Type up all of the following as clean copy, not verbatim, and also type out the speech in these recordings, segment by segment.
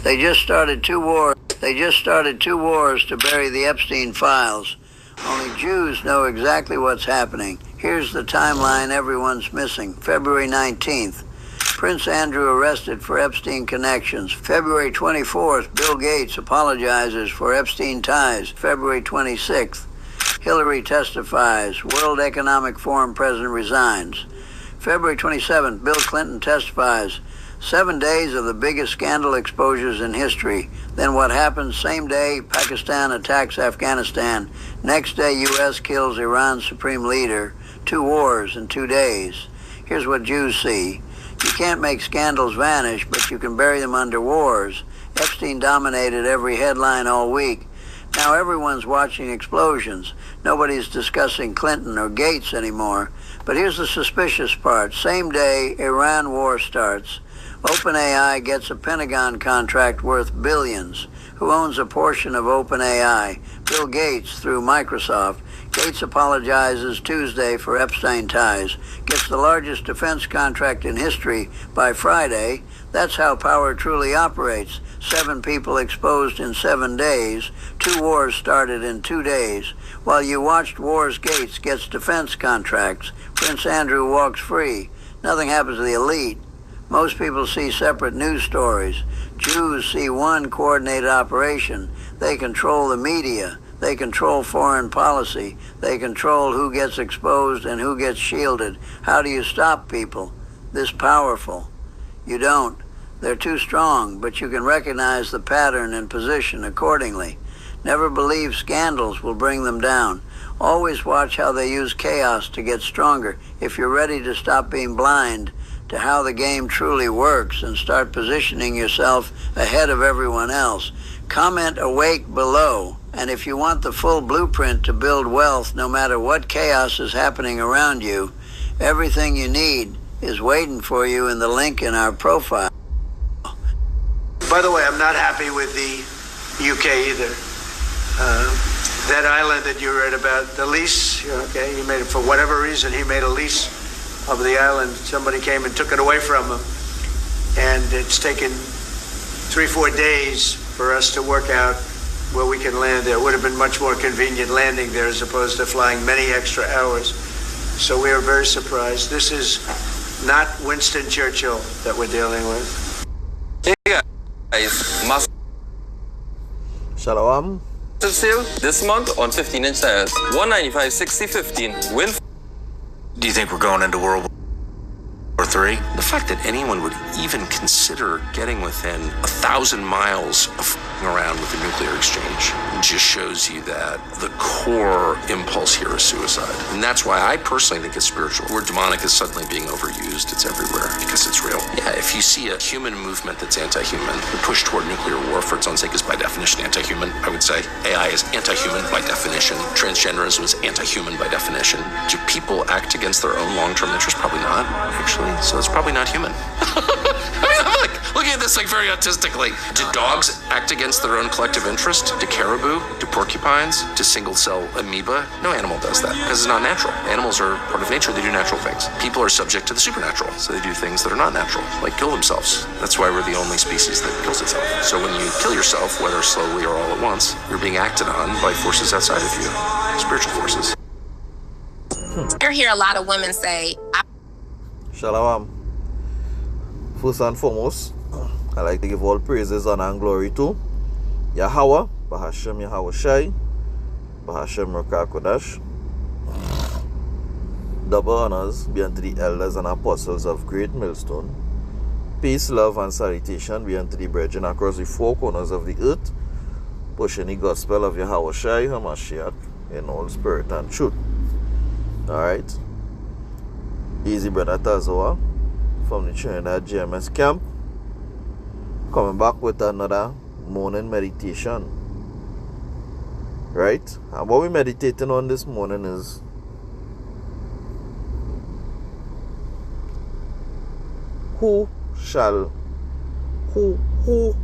They just started two wars. They just started two wars to bury the Epstein files. Only Jews know exactly what's happening. Here's the timeline everyone's missing. February 19th. Prince Andrew arrested for Epstein connections. February 24th, Bill Gates apologizes for Epstein ties. February 26th, Hillary testifies. World Economic Forum president resigns. February 27th, Bill Clinton testifies. 7 days of the biggest scandal exposures in history. Then what happens? Same day, Pakistan attacks Afghanistan. Next day, U.S. kills Iran's supreme leader. 2 wars in 2 days. Here's what Jews see. You can't make scandals vanish, but you can bury them under wars. Epstein dominated every headline all week. Now everyone's watching explosions. Nobody's discussing Clinton or Gates anymore. But here's the suspicious part. Same day, Iran war starts. OpenAI gets a Pentagon contract worth billions. Who owns a portion of OpenAI? Bill Gates through Microsoft. Gates apologizes Tuesday for Epstein ties. Gets the largest defense contract in history by Friday. That's how power truly operates. 7 people exposed in 7 days. 2 wars started in 2 days. While you watched wars, Gates gets defense contracts. Prince Andrew walks free. Nothing happens to the elite. Most people see separate news stories. Jews see one coordinated operation. They control the media. They control foreign policy. They control who gets exposed and who gets shielded. How do you stop people this powerful? You don't. They're too strong, but you can recognize the pattern and position accordingly. Never believe scandals will bring them down. Always watch how they use chaos to get stronger. If you're ready to stop being blind to how the game truly works and start positioning yourself ahead of everyone else, comment awake below. And if you want the full blueprint to build wealth, no matter what chaos is happening around you, everything you need is waiting for you in the link in our profile. By the way, I'm not happy with the UK either. That island that you read about, the lease, okay, he made it for whatever reason, he made a lease of the island. Somebody came and took it away from him. And it's taken 3-4 days for us to work out where we can land there. It would have been much more convenient landing there as opposed to flying many extra hours. So we are very surprised. This is not Winston Churchill that we're dealing with. Hey guys, Shalom. sale this month on 15-inch tires. $195.60.15. Win. Do you think we're going into World War III? The fact that anyone would even consider getting within 1,000 miles of around with a nuclear exchange just shows you that the core impulse here is suicide. And that's why I personally think it's spiritual. The word demonic is suddenly being overused. It's everywhere because it's real. Yeah, if you see a human movement that's anti-human, the push toward nuclear war for its own sake is by definition anti-human. I would say AI is anti-human by definition. Transgenderism is anti-human by definition. Do people act against their own long-term interests? Probably not, actually. So it's probably not human. I mean, I'm like looking at this like very autistically. Do dogs act against their own collective interest? Do caribou? Do porcupines? Do single-cell amoeba? No animal does that because it's not natural. Animals are part of nature. They do natural things. People are subject to the supernatural, so they do things that are not natural, like kill themselves. That's why we're the only species that kills itself. So when you kill yourself, whether slowly or all at once, you're being acted on by forces outside of you, spiritual forces. I hear a lot of women say, Shalom. First and foremost, I like to give all praises, honor, and glory to Yahweh, Bahashem Yahweh Shai, Bahashem Rakah Kodash. Double honors be unto the elders and apostles of Great Millstone. Peace, love, and salutation be unto the brethren across the 4 corners of the earth, pushing the gospel of Yahweh Shai HaMashiach in all spirit and truth. Alright. Easy brother Tazoa from the Trinidad GMS camp, coming back with another morning meditation. Right? And what we're meditating on this morning is who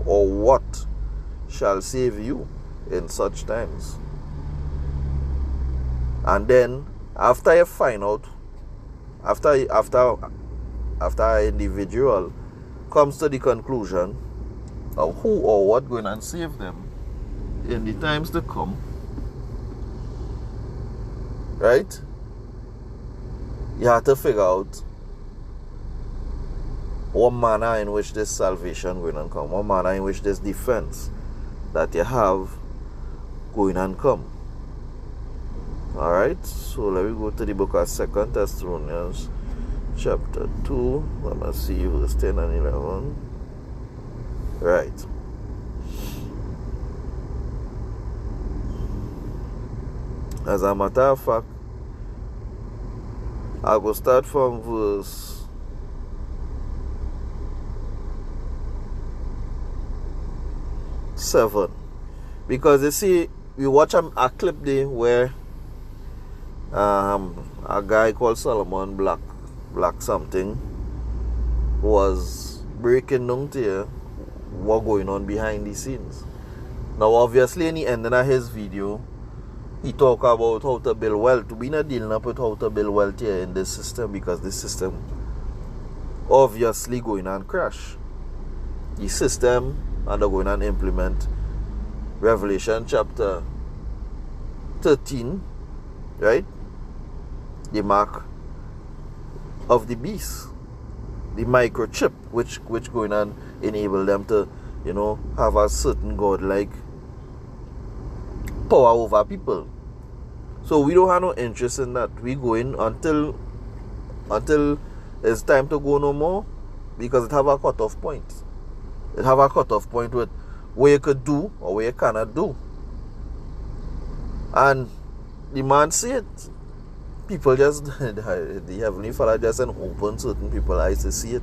or what shall save you in such times. And then after you find out, after an individual comes to the conclusion of who or what going and save them in the times to come, right? You have to figure out what manner in which this salvation going and come, what manner in which this defense that you have going and come. Alright, so let me go to the book of 2 Thessalonians chapter 2. Let me see verse 10 and 11. Right. As a matter of fact, I will start from verse 7. Because you see, we watch a clip there where a guy called Solomon Black something was breaking down to you what going on behind the scenes. Now obviously in the ending of his video, he talk about how to build wealth. We not dealing up with how to build wealth here in this system, because this system obviously going and crash. The system and they're going and implement Revelation chapter 13, right? The mark of the beast, the microchip, which going and enable them to, you know, have a certain godlike power over people. So we don't have no interest in that. We go in until it's time to go no more, because it have a cutoff point. It have a cutoff point with what you could do or what you cannot do. And the man see it. People just the Heavenly Father just open certain people's eyes to see it.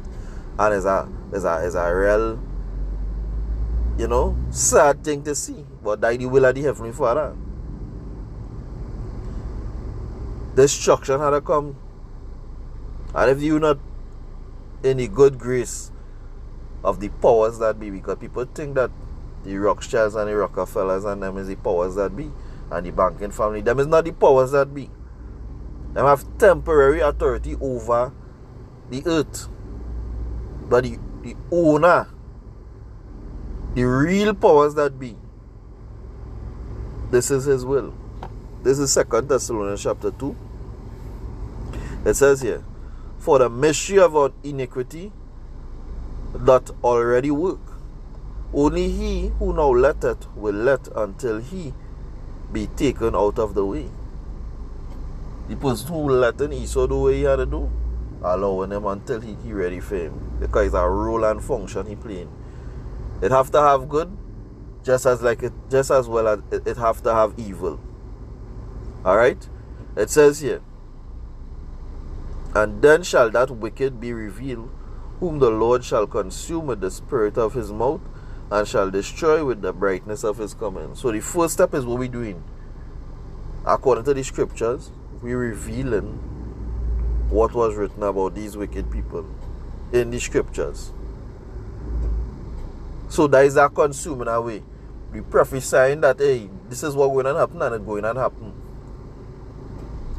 And it's a real, you know, sad thing to see. But that's the will of the Heavenly Father. Destruction had to come. And if you not in the good grace of the powers that be, because people think that the Rothschilds and the Rockefellers and them is the powers that be, and the banking family, them is not the powers that be. Them have temporary authority over the earth. But the owner, the real powers that be, this is his will. This is 2 Thessalonians chapter 2. It says here, for the mystery of our iniquity doth already work. Only he who now letteth will let until he be taken out of the way. The person who letting Esau do what he had to do, allowing him until he ready for him. Because it's a role and function he playing. It have to have good, just as well as it have to have evil. Alright? It says here, and then shall that wicked be revealed, whom the Lord shall consume with the spirit of his mouth, and shall destroy with the brightness of his coming. So the first step is what we're doing. According to the scriptures, we're revealing what was written about these wicked people in the scriptures. So that is a consuming away. We prophesying that, hey, this is what going to happen, and it's going to happen.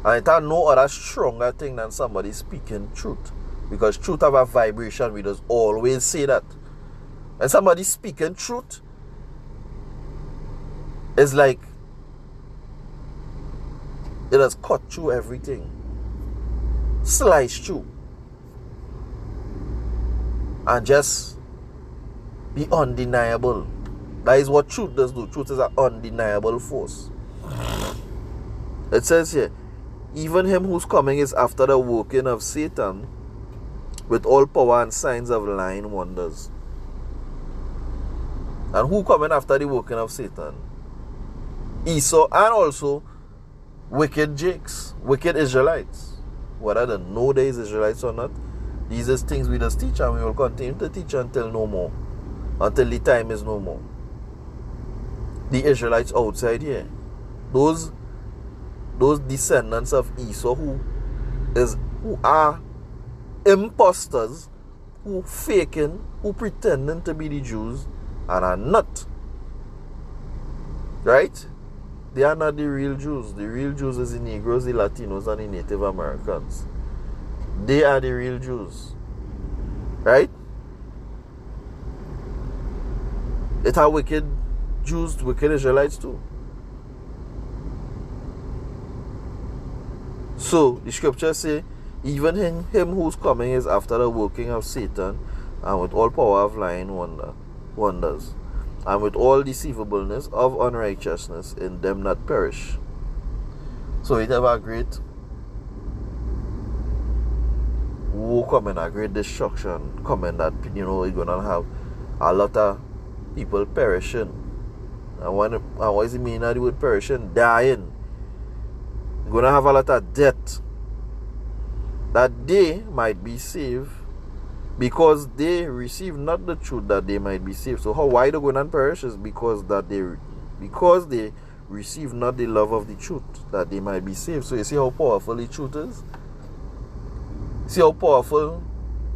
And it has no other stronger thing than somebody speaking truth. Because truth have a vibration. We just always say that. And somebody speaking truth is like it has cut through everything. Sliced through. And just be undeniable. That is what truth does do. Truth is an undeniable force. It says here, even him whose coming is after the working of Satan, with all power and signs of lying wonders. And who coming after the working of Satan? Esau, and also wicked Jakes, wicked Israelites. Whether they know there is Israelites or not, these are things we just teach, and we will continue to teach until no more. Until the time is no more. The Israelites outside here, those descendants of Esau who are imposters, who faking, who pretending to be the Jews and are not. Right? They are not the real Jews. The real Jews is the Negroes, the Latinos, and the Native Americans. They are the real Jews. Right? It had wicked Jews, wicked Israelites too. So the scriptures say, even him who's coming is after the working of Satan, and with all power of lying wonders, and with all deceivableness of unrighteousness in them that perish. So it have a great war coming, a great destruction coming, that we're gonna have a lot of people perishing. And what does it mean that the word perishing? Dying. We're gonna have a lot of death, that they might be saved, because they receive not the truth, that they might be saved. So why they going and perish is because they receive not the love of the truth, that they might be saved. So you see how powerful the truth is? See how powerful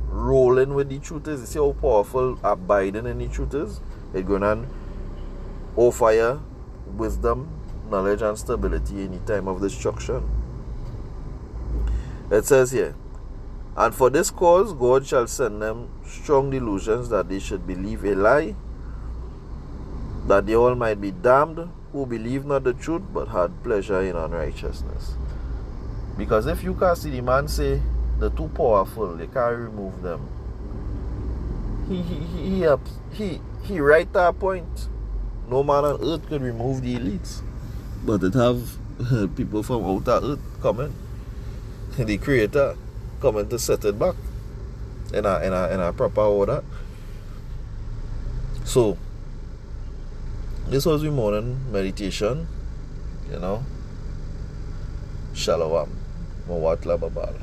rolling with the truth is? You see how powerful abiding in the truth is? It's going to offer you wisdom, knowledge, and stability in the time of destruction. It says here, and for this cause God shall send them strong delusions, that they should believe a lie, that they all might be damned, who believe not the truth, but had pleasure in unrighteousness. Because if you can see the man say, they're too powerful, they can't remove them. He right at a point. No man on earth could remove the elites, but it have people from outer earth coming. The Creator coming to set it back in a proper order. So this was the morning meditation. Shalom. Mawat la babal.